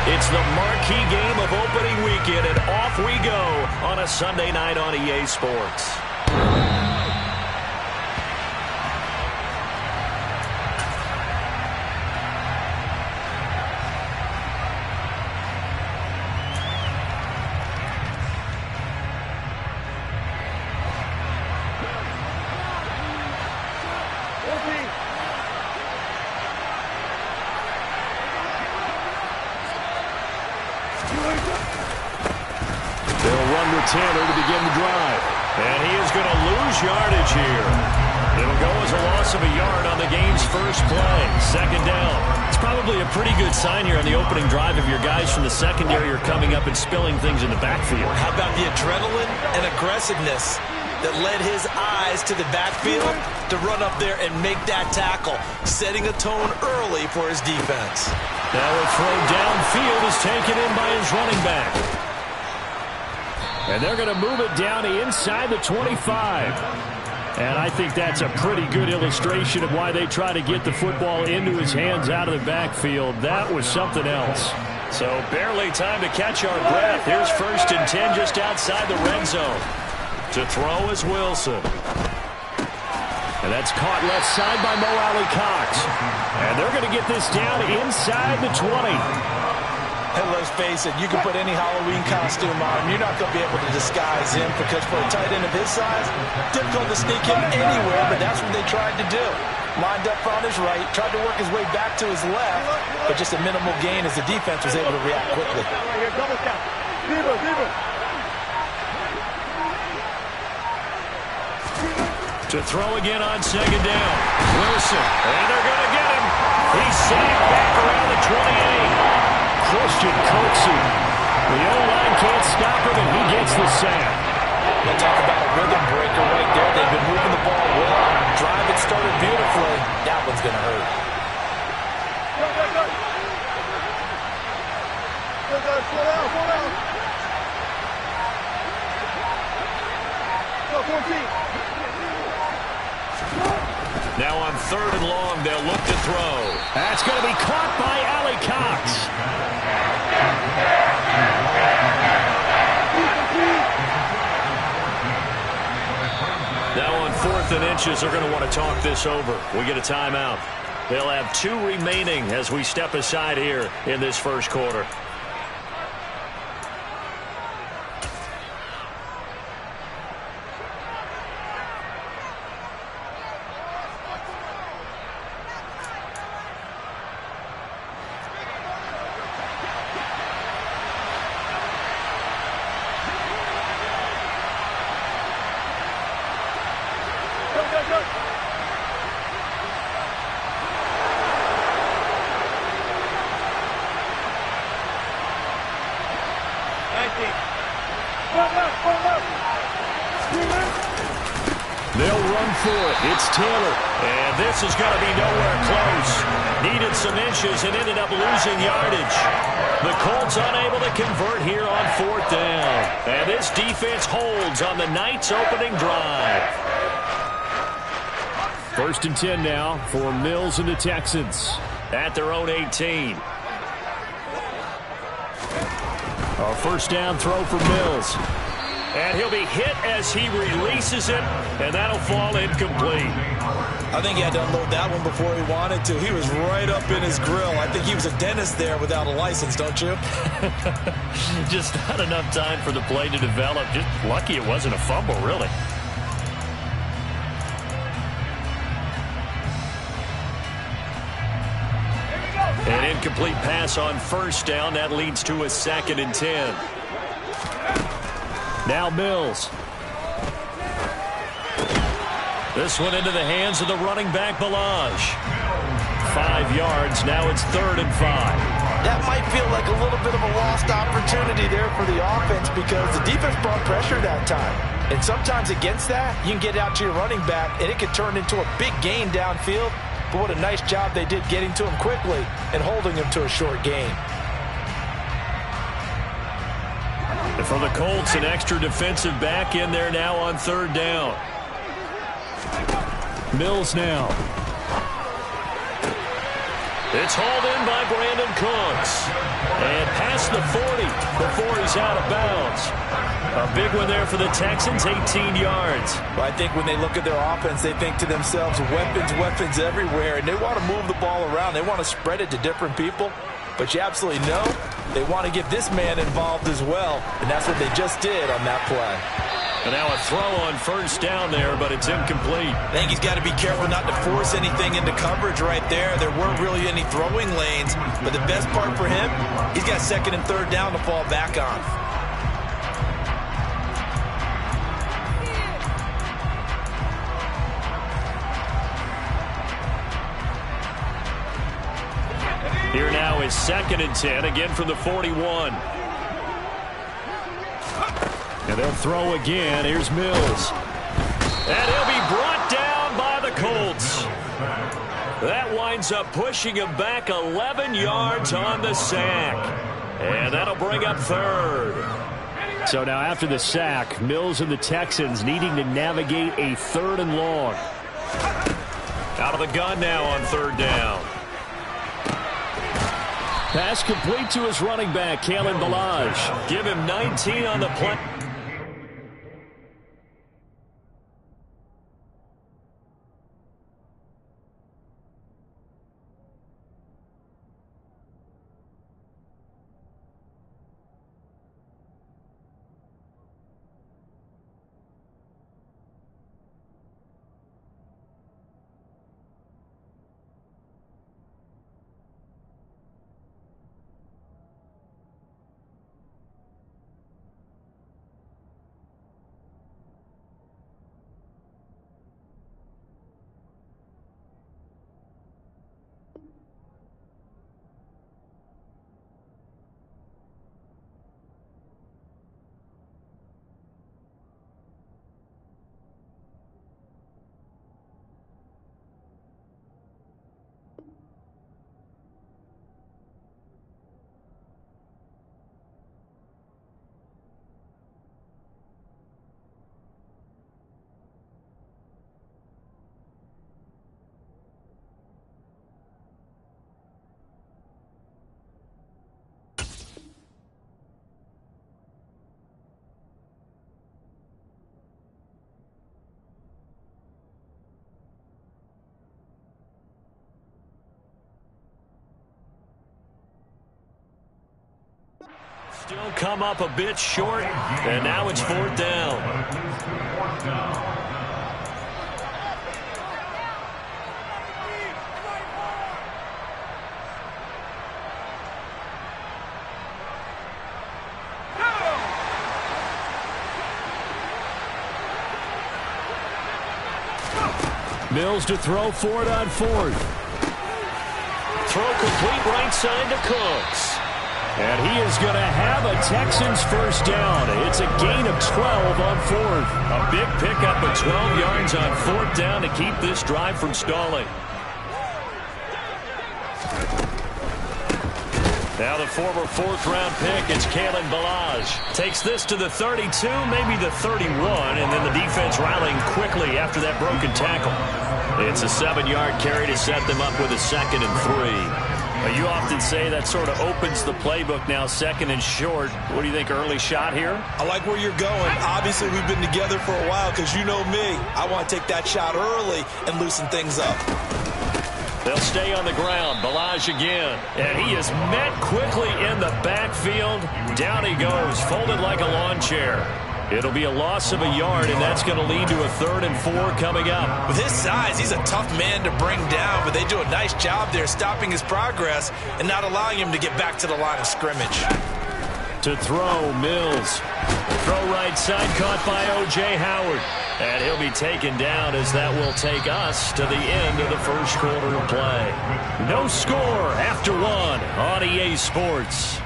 It's the marquee game of opening weekend, and off we go on a Sunday night on EA Sports. Tanner to begin the drive. And he is going to lose yardage here. It'll go as a loss of a yard on the game's first play. Second down. It's probably a pretty good sign here on the opening drive if your guys from the secondary are coming up and spilling things in the backfield. How about the adrenaline and aggressiveness that led his eyes to the backfield to run up there and make that tackle, setting a tone early for his defense. Now a throw downfield is taken in by his running back. And they're going to move it down inside the 25. And I think that's a pretty good illustration of why they try to get the football into his hands out of the backfield. That was something else. So barely time to catch our breath. Here's 1st and 10 just outside the red zone. To throw is Wilson. And that's caught left side by Mo Alley Cox. And they're going to get this down inside the 20. And let's face it, you can put any Halloween costume on. You're not going to be able to disguise him because for a tight end of his size, difficult to sneak him anywhere, but that's what they tried to do. Lined up on his right, tried to work his way back to his left, but just a minimal gain as the defense was able to react quickly. To throw again on second down. Wilson, and they're going to get him. He's sacked back around the 28. Christian Coatsy. The O-line can't stop him, and he gets the sack. We'll talk about a rhythm breaker right there. They've been moving the ball well. Drive it started beautifully. That one's going to hurt. Now on 3rd and long, they'll look to throw. That's going to be caught by Alley Cox. Now on 4th and inches, they're going to want to talk this over. We get a timeout. They'll have 2 remaining as we step aside here in this first quarter. They'll run for it. It's Taylor. And this is going to be nowhere close. Needed some inches and ended up losing yardage. The Colts unable to convert here on 4th down. And this defense holds on the night's opening drive. 1st and 10 now for Mills and the Texans. At their own 18. A 1st down throw for Mills. And he'll be hit as he releases it, and that'll fall incomplete. I think he had to unload that one before he wanted to. He was right up in his grill. I think he was a dentist there without a license, don't you? Just not enough time for the play to develop. Just lucky it wasn't a fumble, really. An incomplete pass on 1st down. That leads to a 2nd and 10. Now Mills. This one into the hands of the running back, Balaj. 5 yards. Now it's 3rd and 5. That might feel like a little bit of a lost opportunity there for the offense because the defense brought pressure that time. And sometimes against that, you can get out to your running back, and it could turn into a big gain downfield. But what a nice job they did getting to him quickly and holding him to a short gain. And for the Colts, an extra defensive back in there now on 3rd down. Mills now. It's hauled in by Brandon Cooks. And past the 40 before he's out of bounds. A big one there for the Texans, 18 yards. Well, I think when they look at their offense, they think to themselves, weapons everywhere, and they want to move the ball around. They want to spread it to different people. But you absolutely know they want to get this man involved as well, and that's what they just did on that play. And now a throw on first down there, but it's incomplete. I think he's got to be careful not to force anything into coverage right there. There weren't really any throwing lanes, but the best part for him, he's got second and third down to fall back on. Here now is 2nd and 10, again from the 41. And they'll throw again. Here's Mills. And he'll be brought down by the Colts. That winds up pushing him back 11 yards on the sack. And that'll bring up 3rd. So now after the sack, Mills and the Texans needing to navigate a 3rd and long. Out of the gun now on 3rd down. Pass complete to his running back, Kalen Ballage. Give him 19 on the play. Still come up a bit short, and now it's 4th down. Mills to throw for it on 4th. Throw complete right side to Cooks. And he is going to have a Texans first down. It's a gain of 12 on 4th. A big pickup of 12 yards on 4th down to keep this drive from stalling. Now the former 4th-round pick, it's Kalen Ballage. Takes this to the 32, maybe the 31, and then the defense rallying quickly after that broken tackle. It's a 7-yard carry to set them up with a 2nd and 3. You often say that sort of opens the playbook now, 2nd and short. What do you think, early shot here? I like where you're going. Obviously, we've been together for a while because you know me. I want to take that shot early and loosen things up. They'll stay on the ground. Ballage again. And he is met quickly in the backfield. Down he goes, folded like a lawn chair. It'll be a loss of a yard, and that's going to lead to a 3rd and 4 coming up. With his size, he's a tough man to bring down, but they do a nice job there stopping his progress and not allowing him to get back to the line of scrimmage. To throw, Mills. Throw right side, caught by O.J. Howard. And he'll be taken down as that will take us to the end of the first quarter of play. No score after 1 on EA Sports.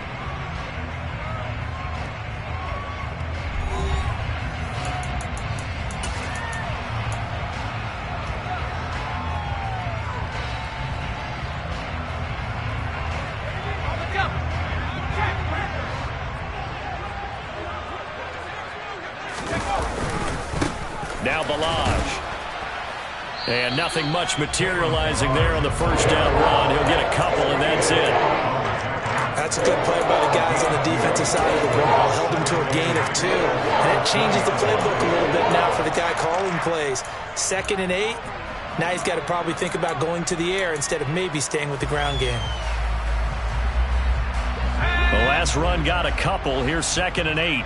Now Ballage. And nothing much materializing there on the first down run. He'll get a couple, and that's it. That's a good play by the guys on the defensive side of the ball. Held him to a gain of 2. And it changes the playbook a little bit now for the guy calling plays. 2nd and 8. Now he's got to probably think about going to the air instead of maybe staying with the ground game. The last run got a couple. Here's 2nd and 8.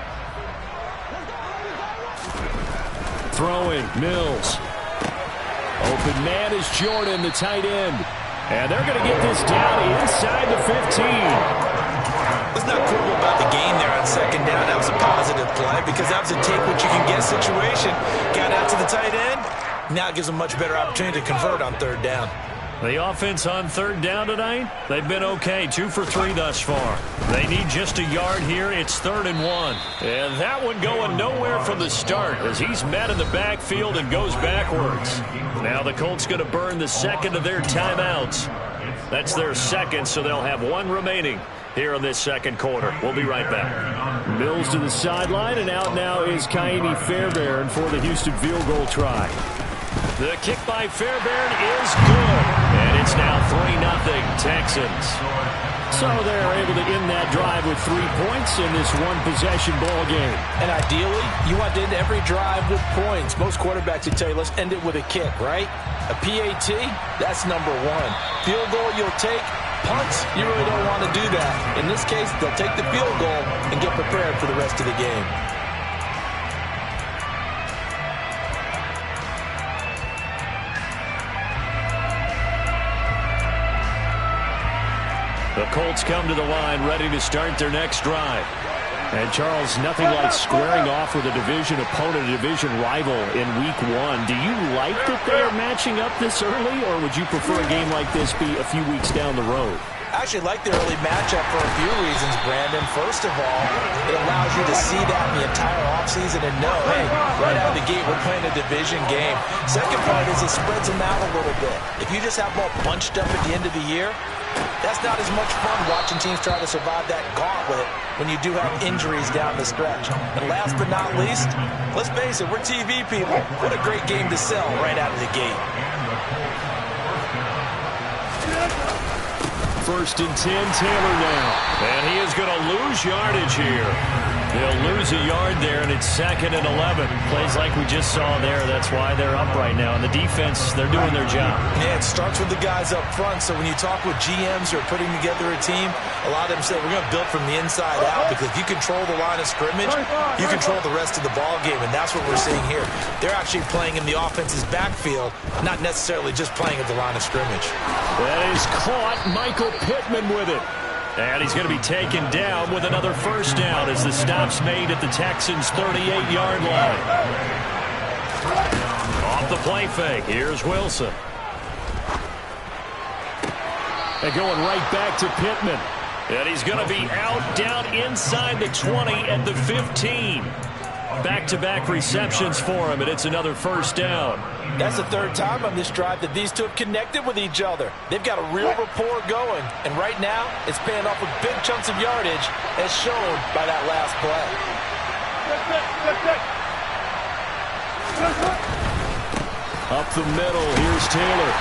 Throwing, Mills. Open man is Jordan, the tight end. And they're going to get this down inside the 15. Let's not quibble about the gain there on 2nd down. That was a positive play because that was a take-what-you-can-get situation. Got out to the tight end. Now it gives them a much better opportunity to convert on 3rd down. The offense on 3rd down tonight, they've been okay. 2 for 3 thus far. They need just a yard here. It's 3rd and 1. And that one going nowhere from the start as he's met in the backfield and goes backwards. Now the Colts going to burn the 2nd of their timeouts. That's their 2nd, so they'll have 1 remaining here in this 2nd quarter. We'll be right back. Mills to the sideline, and out now is Kaimi Fairbairn for the Houston field goal try. The kick by Fairbairn is good. And it's now 3-0 Texans. So they're able to end that drive with 3 points in this one-possession ball game. And ideally, you want to end every drive with points. Most quarterbacks would tell you, let's end it with a kick, right? A PAT, that's number 1. Field goal you'll take. Punts, you really don't want to do that. In this case, they'll take the field goal and get prepared for the rest of the game. The Colts come to the line ready to start their next drive. And, Charles, nothing like squaring off with a division opponent, a division rival in Week 1. Do you like that they are matching up this early, or would you prefer a game like this be a few weeks down the road? I actually like the early matchup for a few reasons, Brandon. First of all, it allows you to see that in the entire offseason and know, hey, right out of the gate, we're playing a division game. Second part is it spreads them out a little bit. If you just have them all bunched up at the end of the year, that's not as much fun watching teams try to survive that gauntlet when you do have injuries down the stretch. And last but not least, let's face it, we're TV people. What a great game to sell right out of the gate. 1st and 10, Taylor now. And he is going to lose yardage here. They'll lose a yard there, and it's 2nd and 11. Plays like we just saw there. That's why they're up right now. And the defense, they're doing their job. Yeah, it starts with the guys up front. So when you talk with GMs who are putting together a team, a lot of them say we're going to build from the inside out because if you control the line of scrimmage, you control the rest of the ball game, and that's what we're seeing here. They're actually playing in the offense's backfield, not necessarily just playing at the line of scrimmage. That is caught. Michael Pittman with it. And he's going to be taken down with another 1st down as the stop's made at the Texans' 38-yard line. Off the play fake, here's Wilson. And going right back to Pittman. And he's going to be out down inside the 20 at the 15. Back-to-back receptions for him, and it's another 1st down. That's the 3rd time on this drive that these two have connected with each other. They've got a real rapport going, and right now it's paying off with big chunks of yardage as shown by that last play. Up the middle, here's Taylor.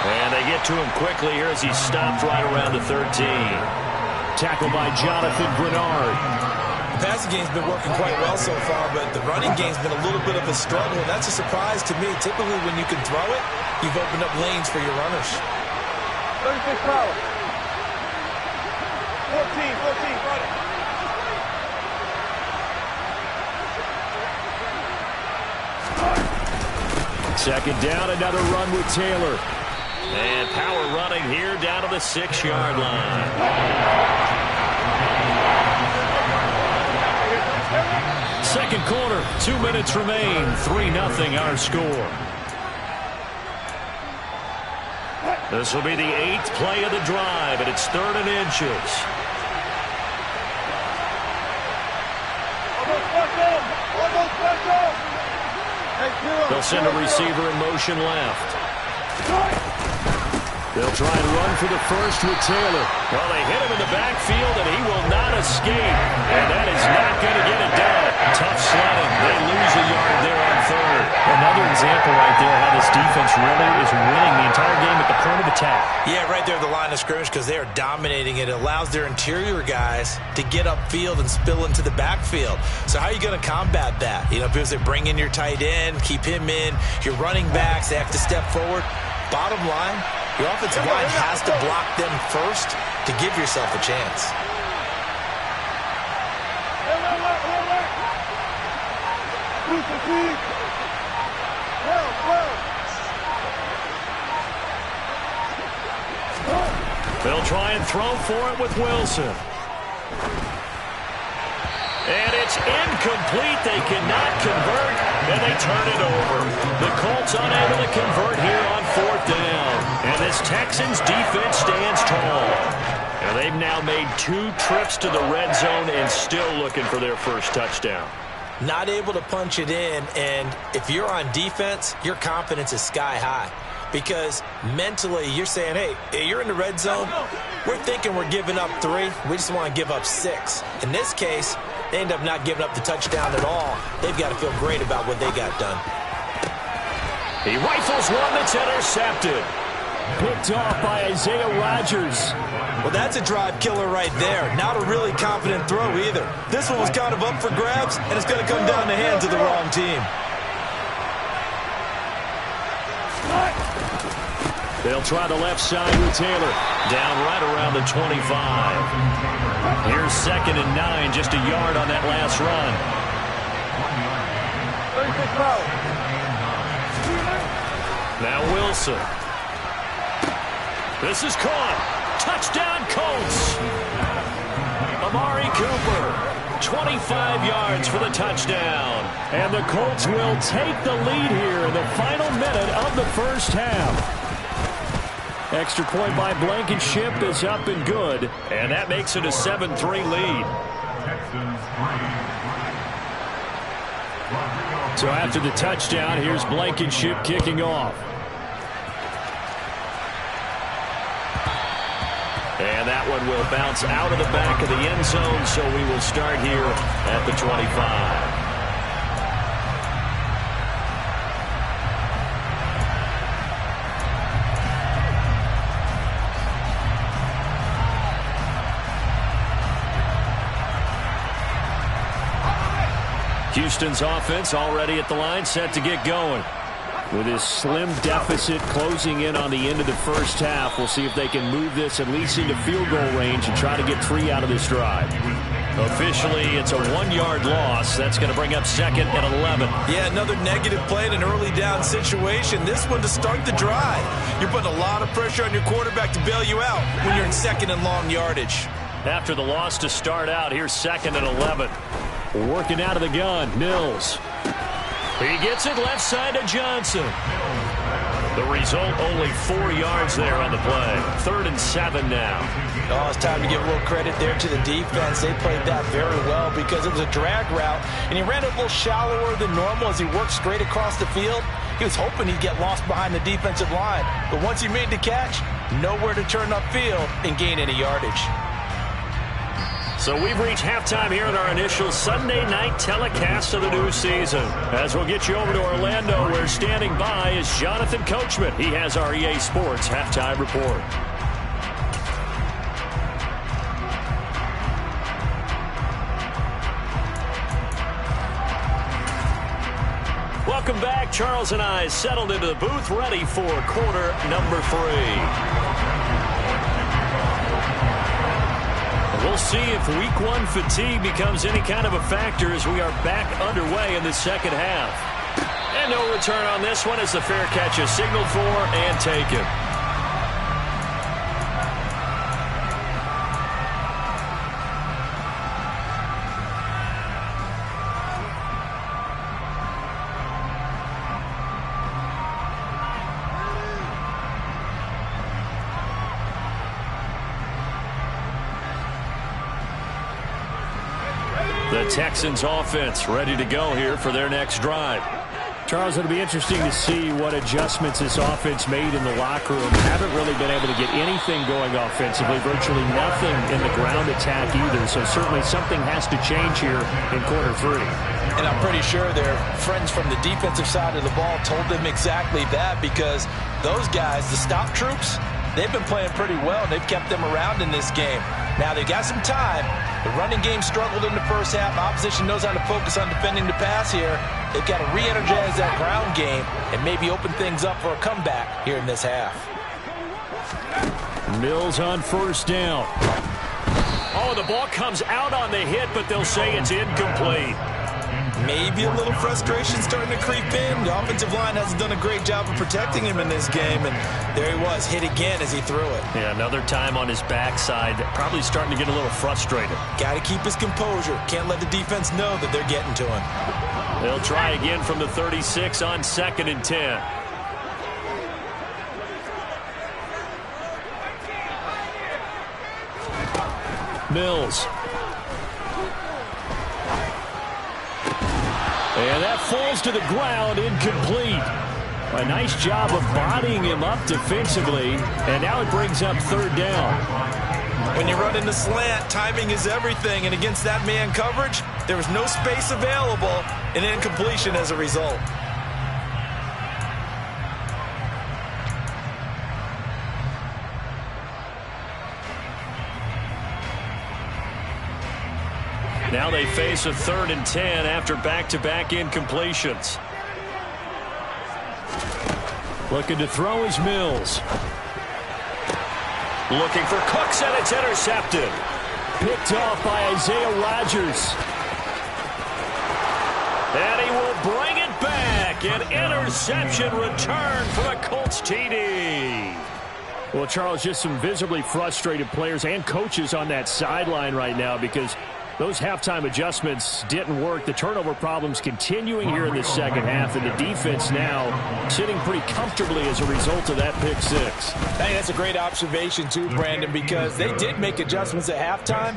And they get to him quickly here as he stopped right around the 13. Tackled by Jonathan Grenard. The passing game's been working quite well so far, but the running game's been a little bit of a struggle, and that's a surprise to me. Typically, when you can throw it, you've opened up lanes for your runners. 36 power. 14, run it. Second down, another run with Taylor. And power running here down to the 6-yard line. Second quarter, 2 minutes remain. 3-0 our score. This will be the 8th play of the drive, and it's 3rd and inches. They'll send a receiver in motion left. They'll try and run for the first with Taylor. Well, they hit him in the backfield, and he will not escape. And that is not going to get it done. Tough sledding. They lose a yard there on third. Another example right there how this defense really is winning the entire game at the point of attack. Yeah, right there at the line of scrimmage because they are dominating it. It allows their interior guys to get upfield and spill into the backfield. So how are you going to combat that? You know, people say bring in your tight end, keep him in. Your running backs, they have to step forward. Bottom line, your offensive line has to block them first to give yourself a chance. They'll try and throw for it with Wilson. And it's incomplete. They cannot convert, and they turn it over. The Colts unable to convert here on fourth down. And this Texans defense stands tall. And they've now made 2 trips to the red zone and still looking for their first touchdown. Not able to punch it in, and if you're on defense, your confidence is sky high. Because mentally, you're saying, hey, you're in the red zone. We're thinking we're giving up 3. We just want to give up 6. In this case, they end up not giving up the touchdown at all. They've got to feel great about what they got done. He rifles one that's intercepted. Picked off by Isaiah Rodgers. Well, that's a drive killer right there. Not a really confident throw either. This one was kind of up for grabs, and it's going to come down the hands of the wrong team. They'll try the left side with Taylor. Down right around the 25. Here's 2nd and 9, just a yard on that last run. Now Wilson. This is caught. Touchdown, Colts. Amari Cooper. 25 yards for the touchdown. And the Colts will take the lead here in the final minute of the first half. Extra point by Blankenship is up and good. And that makes it a 7-3 lead. So after the touchdown, here's Blankenship kicking off. And that one will bounce out of the back of the end zone, so we will start here at the 25. Houston's offense already at the line, set to get going. With his slim deficit closing in on the end of the first half, we'll see if they can move this at least into field goal range and try to get 3 out of this drive. Officially, it's a 1-yard loss. That's going to bring up 2nd and 11. Yeah, another negative play in an early down situation. This one to start the drive. You're putting a lot of pressure on your quarterback to bail you out when you're in 2nd and long yardage. After the loss to start out, here's 2nd and 11. Working out of the gun, Mills. He gets it left side to Johnson. The result, only 4 yards there on the play. 3rd and 7 now. Oh, it's time to give a little credit there to the defense. They played that very well because it was a drag route, and he ran it a little shallower than normal as he worked straight across the field. He was hoping he'd get lost behind the defensive line, but once he made the catch, nowhere to turn upfield and gain any yardage. So we've reached halftime here in our initial Sunday night telecast of the new season. As we'll get you over to Orlando, where standing by is Jonathan Coachman. He has our EA Sports halftime report. Welcome back. Charles and I settled into the booth, ready for quarter number 3. We'll see if week 1 fatigue becomes any kind of a factor as we are back underway in the second half. And no return on this one as the fair catch is signaled for and taken. The Texans offense ready to go here for their next drive. Charles, it'll be interesting to see what adjustments this offense made in the locker room. Haven't really been able to get anything going offensively, virtually nothing in the ground attack either. So certainly something has to change here in quarter 3. And I'm pretty sure their friends from the defensive side of the ball told them exactly that, because those guys, the stop troops, they've been playing pretty well, and they've kept them around in this game. Now, they've got some time. The running game struggled in the first half. Opposition knows how to focus on defending the pass here. They've got to re-energize that ground game and maybe open things up for a comeback here in this half. Mills on first down. Oh, the ball comes out on the hit, but they'll say it's incomplete. Maybe a little frustration starting to creep in. The offensive line hasn't done a great job of protecting him in this game, and there he was, hit again as he threw it. Yeah, another time on his backside, probably starting to get a little frustrated. Got to keep his composure. Can't let the defense know that they're getting to him. They'll try again from the 36 on 2nd and 10. Mills. And that falls to the ground, incomplete. A nice job of bodying him up defensively, and now it brings up 3rd down. When you run in the slant, timing is everything, and against that man coverage, there was no space available, and incompletion as a result. Now they face a 3rd and 10 after back-to-back incompletions. Looking to throw is Mills. Looking for Cooks, and it's intercepted. Picked off by Isaiah Rodgers. And he will bring it back. An interception return from a Colts TD. Well, Charles, just some visibly frustrated players and coaches on that sideline right now, because those halftime adjustments didn't work. The turnover problems continuing here in the second half, and the defense now sitting pretty comfortably as a result of that pick 6. I think that's a great observation too, Brandon, because they did make adjustments at halftime.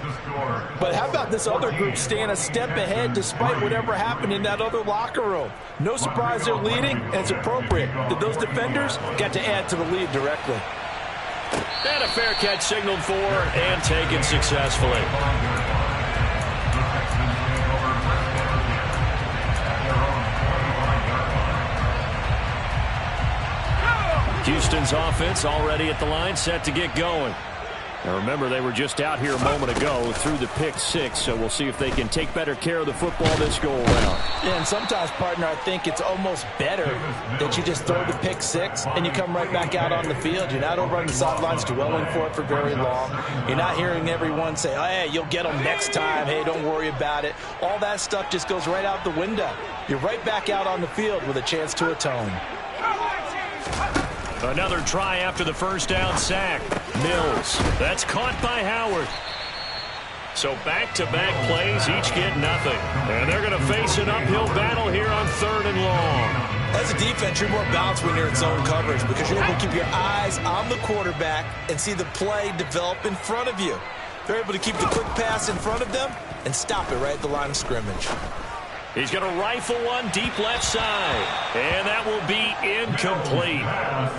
But how about this other group staying a step ahead despite whatever happened in that other locker room? No surprise they're leading, and it's appropriate that those defenders got to add to the lead directly. And a fair catch signaled for and taken successfully. Houston's offense already at the line, set to get going. Now remember, they were just out here a moment ago through the pick 6, so we'll see if they can take better care of the football this go around. Yeah, and sometimes, partner, I think it's almost better that you just throw the pick 6 and you come right back out on the field. You're not over on the sidelines dwelling for it for very long. You're not hearing everyone say, oh, hey, you'll get them next time. Hey, don't worry about it. All that stuff just goes right out the window. You're right back out on the field with a chance to atone. Another try after the first down sack. Mills. That's caught by Howard. So back-to-back plays, each get nothing. And they're going to face an uphill battle here on 3rd and long. As a defense, you're more balanced when you're in zone coverage because you're able to keep your eyes on the quarterback and see the play develop in front of you. They're able to keep the quick pass in front of them and stop it right at the line of scrimmage. He's going to rifle one deep left side. And that will be incomplete.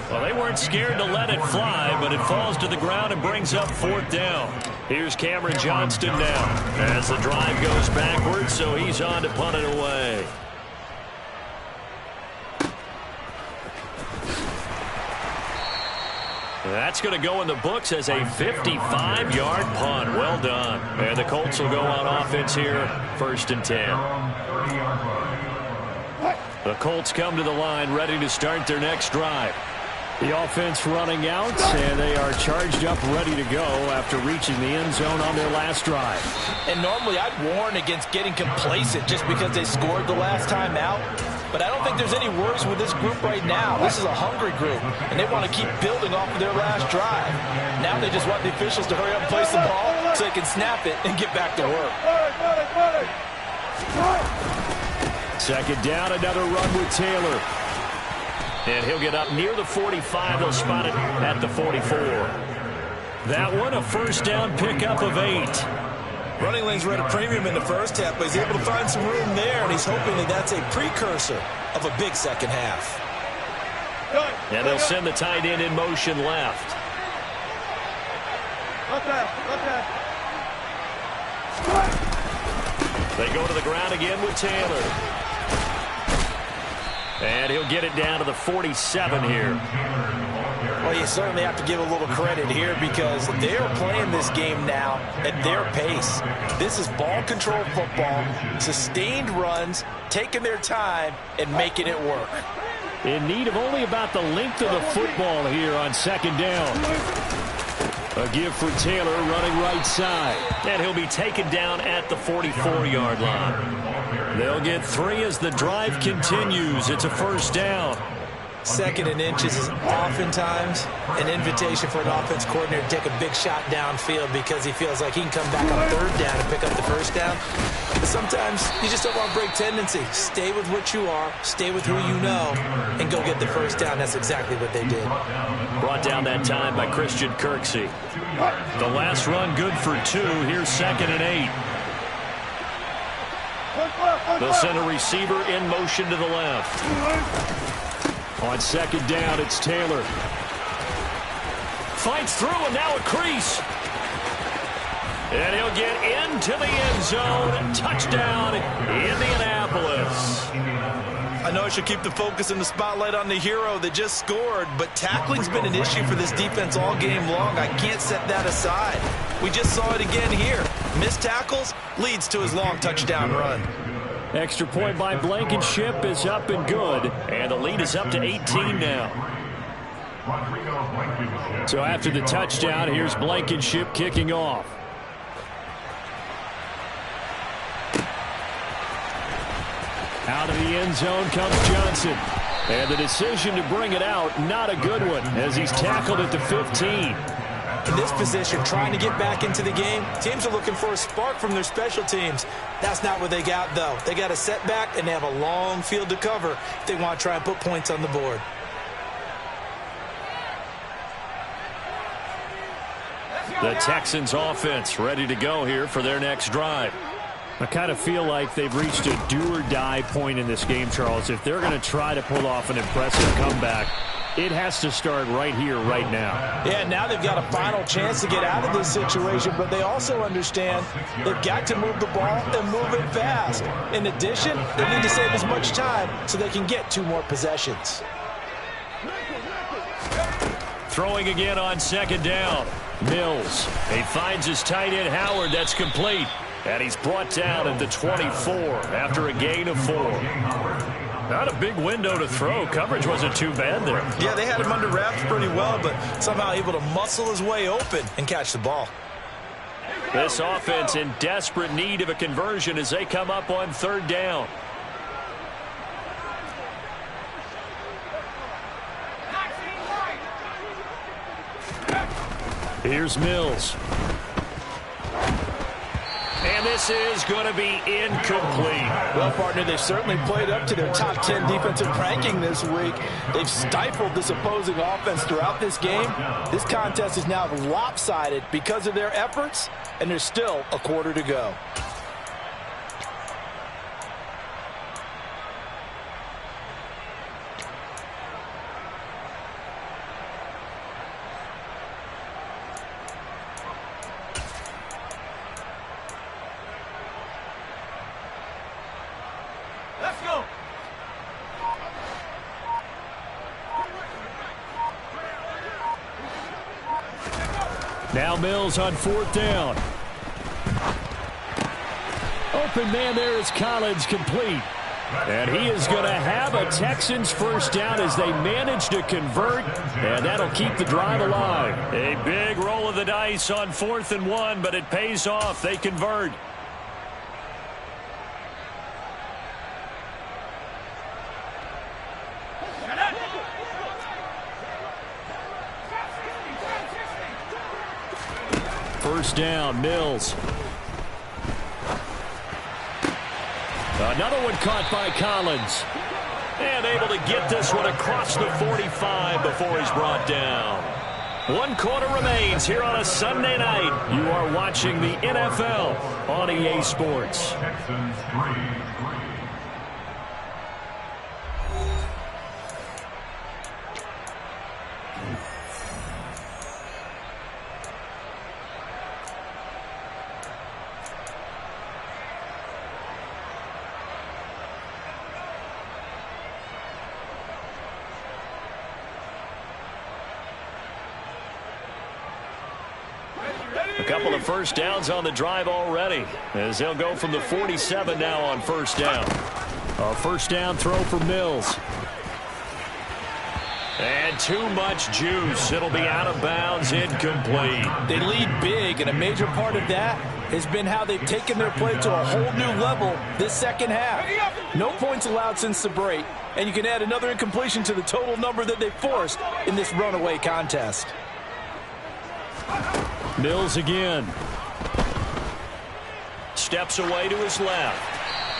Well, they weren't scared to let it fly, but it falls to the ground and brings up 4th down. Here's Cameron Johnston now as the drive goes backwards, so he's on to punt it away. That's going to go in the books as a 55-yard punt. Well done. And the Colts will go on offense here, 1st and 10. The Colts come to the line ready to start their next drive. The offense running out, and they are charged up, ready to go after reaching the end zone on their last drive. And normally I'd warn against getting complacent just because they scored the last time out. But I don't think there's any worries with this group right now. This is a hungry group, and they want to keep building off of their last drive. Now they just want the officials to hurry up and place the ball so they can snap it and get back to work. 2nd down, another run with Taylor. And he'll get up near the 45. They'll spot it at the 44. That one, a 1st down pickup of 8. Running lanes were at a premium in the first half, but he's able to find some room there, and he's hoping that that's a precursor of a big second half. And they'll send the tight end in motion left. They go to the ground again with Taylor. And he'll get it down to the 47 here. Well, you certainly have to give a little credit here because they're playing this game now at their pace. This is ball control football, sustained runs, taking their time, and making it work. In need of only about the length of the football here on second down. A give for Taylor running right side. And he'll be taken down at the 44-yard line. They'll get 3 as the drive continues. It's a first down. Second and inches is oftentimes an invitation for an offense coordinator to take a big shot downfield because he feels like he can come back on third down and pick up the first down. But sometimes you just don't want to break tendency. Stay with what you are, stay with who you know, and go get the first down. That's exactly what they did. Brought down that time by Christian Kirksey. The last run good for 2. Here's 2nd and 8. They'll send a receiver in motion to the left. On second down, it's Taylor. Fights through, and now a crease. And he'll get into the end zone. Touchdown, Indianapolis. I know I should keep the focus and the spotlight on the hero that just scored, but tackling's been an issue for this defense all game long. I can't set that aside. We just saw it again here. Missed tackles leads to his long touchdown run. Extra point by Blankenship is up and good. And the lead is up to 18 now. So after the touchdown, here's Blankenship kicking off. Out of the end zone comes Johnson. And the decision to bring it out, not a good one, as he's tackled at the 15. In this position, trying to get back into the game, teams are looking for a spark from their special teams. That's not what they got, though. They got a setback, and they have a long field to cover if they want to try and put points on the board. The Texans offense ready to go here for their next drive. I kind of feel like they've reached a do-or-die point in this game, Charles. If they're going to try to pull off an impressive comeback, it has to start right here, right now. Yeah, now they've got a final chance to get out of this situation, but they also understand they've got to move the ball and move it fast. In addition, they need to save as much time so they can get 2 more possessions. Throwing again on second down. Mills. He finds his tight end Howard. That's complete. And he's brought down at the 24 after a gain of 4. Not a big window to throw. Coverage wasn't too bad there. Yeah, they had him under wraps pretty well, but somehow able to muscle his way open and catch the ball. This offense in desperate need of a conversion as they come up on third down. Here's Mills. And this is going to be incomplete. Well, partner, they've certainly played up to their top 10 defensive ranking this week. They've stifled this opposing offense throughout this game. This contest is now lopsided because of their efforts, and there's still a quarter to go. Now Mills on fourth down. Open man there is Collins, complete. And he is going to have a Texans first down as they manage to convert, and that'll keep the drive alive. A big roll of the dice on 4th and 1, but it pays off. They convert. First down, Mills. Another one caught by Collins. And able to get this one across the 45 before he's brought down. 1 quarter remains here on a Sunday night. You are watching the NFL on EA Sports. A couple of first downs on the drive already, as they'll go from the 47 now on first down. A first down throw for Mills. And too much juice. It'll be out of bounds, incomplete. They lead big, and a major part of that has been how they've taken their play to a whole new level this second half. No points allowed since the break, and you can add another incompletion to the total number that they forced in this runaway contest. Mills again. Steps away to his left.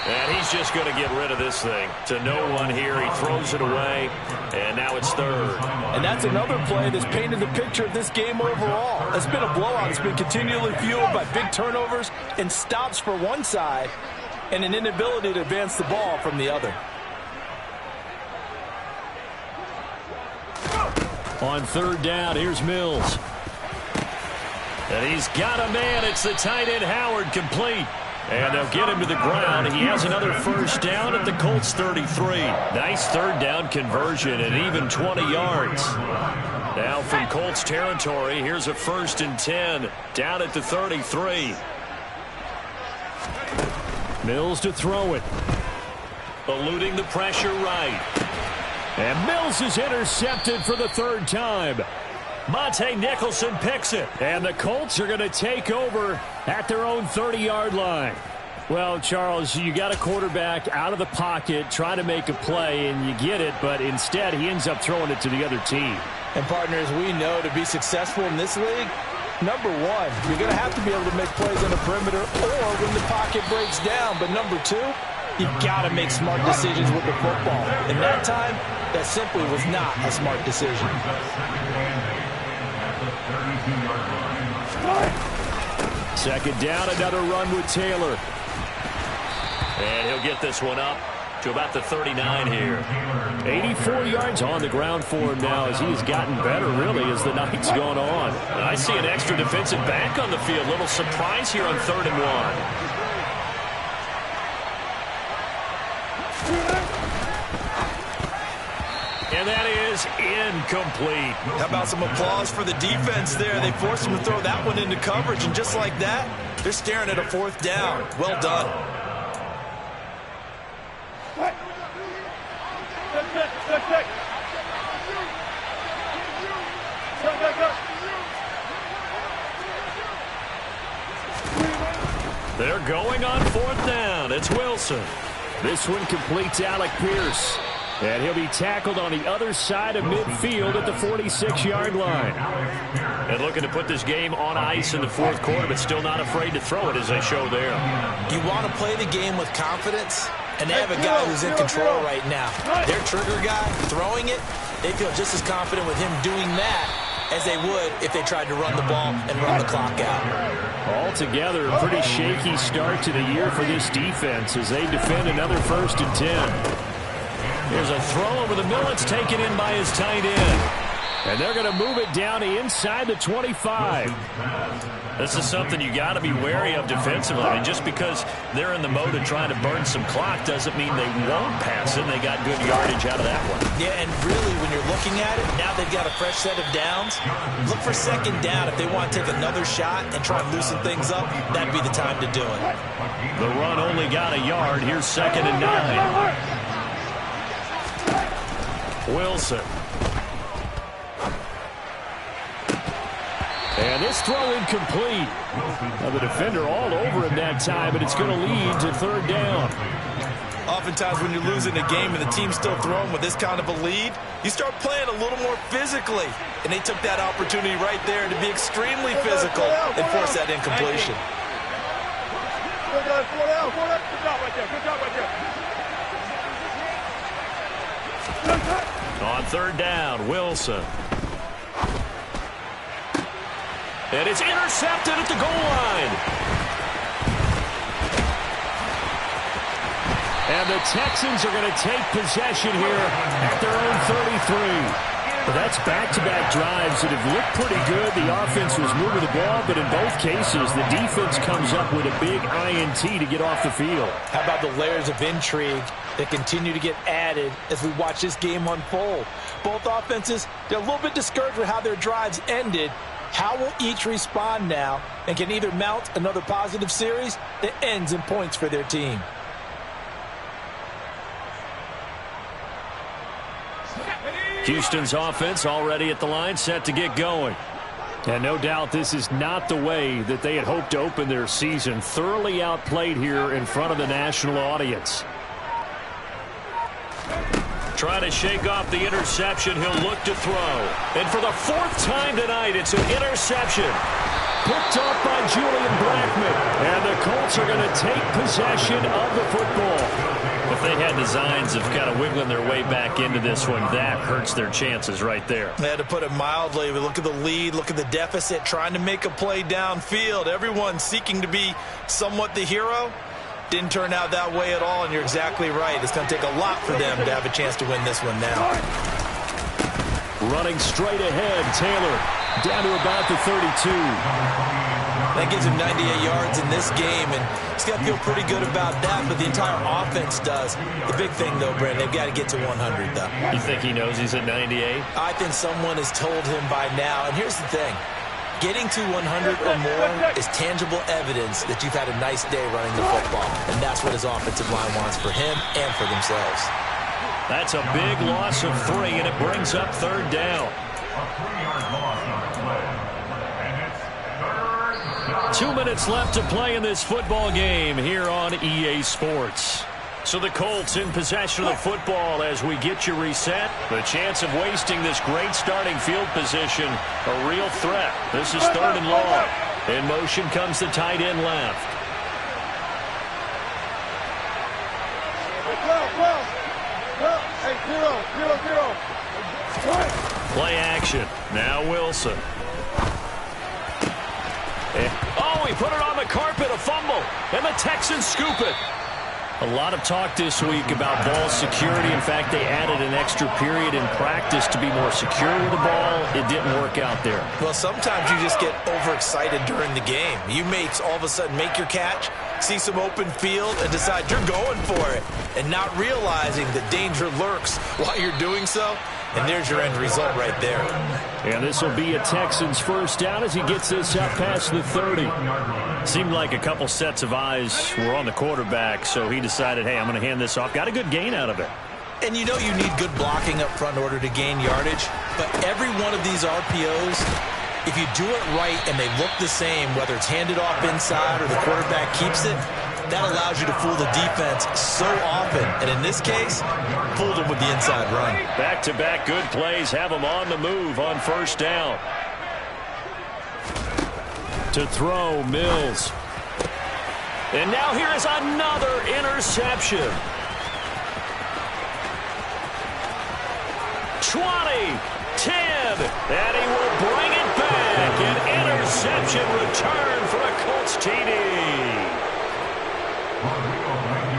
And he's just going to get rid of this thing. To no one here. He throws it away. And now it's third. And that's another play that's painted the picture of this game overall. It's been a blowout. It's been continually fueled by big turnovers and stops for one side and an inability to advance the ball from the other. On third down, here's Mills. And he's got a man. It's the tight end Howard, complete. And they'll get him to the ground. He has another first down at the Colts 33. Nice third down conversion and even 20 yards. Now from Colts territory, here's a 1st and 10 down at the 33. Mills to throw it. Eluding the pressure right. And Mills is intercepted for the third time. Monte Nicholson picks it. And the Colts are going to take over at their own 30-yard line. Well, Charles, you got a quarterback out of the pocket trying to make a play, and you get it, but instead he ends up throwing it to the other team. And, partners, we know to be successful in this league, number one, you're going to have to be able to make plays on the perimeter or when the pocket breaks down. But number two, you've got to make smart decisions with the football. And that time, that simply was not a smart decision. Second down, another run with Taylor. And he'll get this one up to about the 39 here. 84 yards on the ground for him now as he's gotten better, really, as the night's gone on. And I see an extra defensive back on the field. Little surprise here on 3rd and 1. And that is incomplete. How about some applause for the defense there? They forced him to throw that one into coverage, and just like that, they're staring at a 4th down. Well done. They're going on 4th down. It's Wilson. This one completes Alec Pierce. And he'll be tackled on the other side of midfield at the 46-yard line. And looking to put this game on ice in the 4th quarter, but still not afraid to throw it as they show there. You want to play the game with confidence, and they have a guy who's in control right now. Their trigger guy throwing it, they feel just as confident with him doing that as they would if they tried to run the ball and run the clock out. Altogether, a pretty shaky start to the year for this defense as they defend another 1st and 10. Here's a throw over the middle. It's taken in by his tight end. And they're going to move it down to inside the 25. This is something you got to be wary of defensively. I mean, just because they're in the mode of trying to burn some clock doesn't mean they won't pass it. They got good yardage out of that one. Yeah, and really, when you're looking at it, now they've got a fresh set of downs. Look for 2nd down. If they want to take another shot and try and loosen things up, that'd be the time to do it. The run only got a yard. Here's 2nd and 9. Wilson. And this throw incomplete. Now the defender all over him that time, but it's going to lead to 3rd down. Oftentimes when you're losing a game and the team's still throwing with this kind of a lead, you start playing a little more physically. And they took that opportunity right there to be extremely physical and force that incompletion. Good job right there. Good job right there. On 3rd down, Wilson. And it's intercepted at the goal line. And the Texans are going to take possession here at their own 33. But that's back-to-back drives that have looked pretty good. The offense was moving the ball, but in both cases, the defense comes up with a big INT to get off the field. How about the layers of intrigue that continue to get added as we watch this game unfold? Both offenses, they're a little bit discouraged with how their drives ended, How will each respond now and can either mount another positive series that ends in points for their team? Houston's offense already at the line, set to get going. And no doubt this is not the way that they had hoped to open their season. Thoroughly outplayed here in front of the national audience. Trying to shake off the interception. He'll look to throw. And for the fourth time tonight, it's an interception. Picked off by Julian Blackmon. And the Colts are going to take possession of the football. If they had designs of kind of wiggling their way back into this one, that hurts their chances right there. Yeah, to put it mildly, look at the lead, look at the deficit, trying to make a play downfield. Everyone seeking to be somewhat the hero. Didn't turn out that way at all, and you're exactly right. It's going to take a lot for them to have a chance to win this one now. Running straight ahead, Taylor down to about the 32. That gives him 98 yards in this game, and he's got to feel pretty good about that, but the entire offense does. The big thing, though, Brent, they've got to get to 100, though. You think he knows he's at 98? I think someone has told him by now, and here's the thing. Getting to 100 or more is tangible evidence that you've had a nice day running the football, and that's what his offensive line wants for him and for themselves. That's a big loss of 3, and it brings up third down. 2 minutes left to play in this football game here on EA Sports. So the Colts in possession of the football as we get you reset. The chance of wasting this great starting field position, a real threat. This is third and long. In motion comes the tight end left. Play action. Now Wilson. Oh, he put it on the carpet, a fumble, and the Texans scoop it. A lot of talk this week about ball security. In fact, they added an extra period in practice to be more secure with the ball. It didn't work out there. Well, sometimes you just get overexcited during the game. You may all of a sudden make your catch, see some open field, and decide you're going for it, and not realizing that danger lurks while you're doing so. And there's your end result right there. And this will be a Texans first down as he gets this up past the 30. Seemed like a couple sets of eyes were on the quarterback, so he decided, hey, I'm going to hand this off. Got a good gain out of it. And you know you need good blocking up front in order to gain yardage, but every one of these RPOs, if you do it right and they look the same, whether it's handed off inside or the quarterback keeps it, that allows you to fool the defense so often. And in this case, fooled them with the inside run. Back-to-back good plays have them on the move on first down. To throw, Mills. And now here is another interception. 20, 10, and he will bring it back. An interception return for a Colts TD.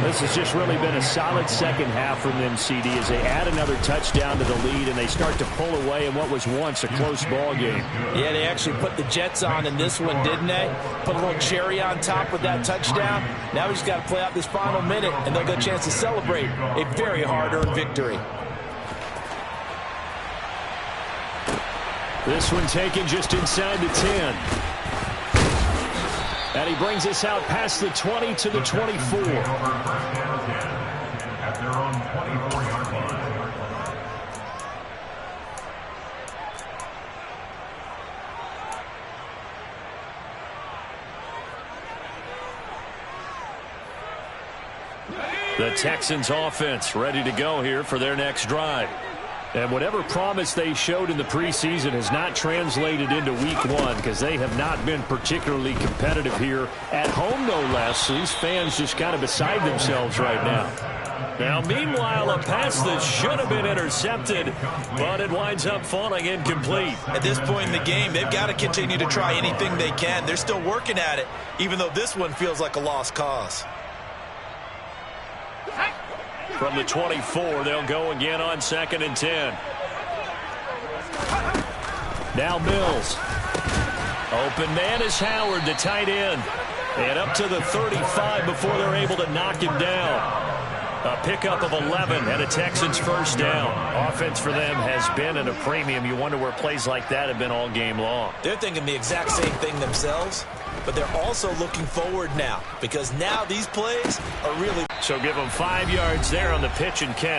This has just really been a solid second half from them, CD, as they add another touchdown to the lead and they start to pull away in what was once a close ball game. Yeah, they actually put the Jets on in this one, didn't they? Put a little cherry on top with that touchdown. Now we just got to play out this final minute, and they'll get a chance to celebrate a very hard-earned victory. This one taken just inside the 10. And he brings us out past the 20 to the 24. The Texans offense ready to go here for their next drive. And whatever promise they showed in the preseason has not translated into week one because they have not been particularly competitive here at home, no less. So these fans just kind of beside themselves right now. Now, meanwhile, a pass that should have been intercepted, but it winds up falling incomplete. At this point in the game, they've got to continue to try anything they can. They're still working at it, even though this one feels like a lost cause. From the 24, they'll go again on 2nd and 10. Now Mills. Open man is Howard, the tight end. And up to the 35 before they're able to knock him down. A pickup of 11 and a Texans first down. Offense for them has been at a premium. You wonder where plays like that have been all game long. They're thinking the exact same thing themselves, but they're also looking forward now because now these plays are really... So give them 5 yards there on the pitch and catch.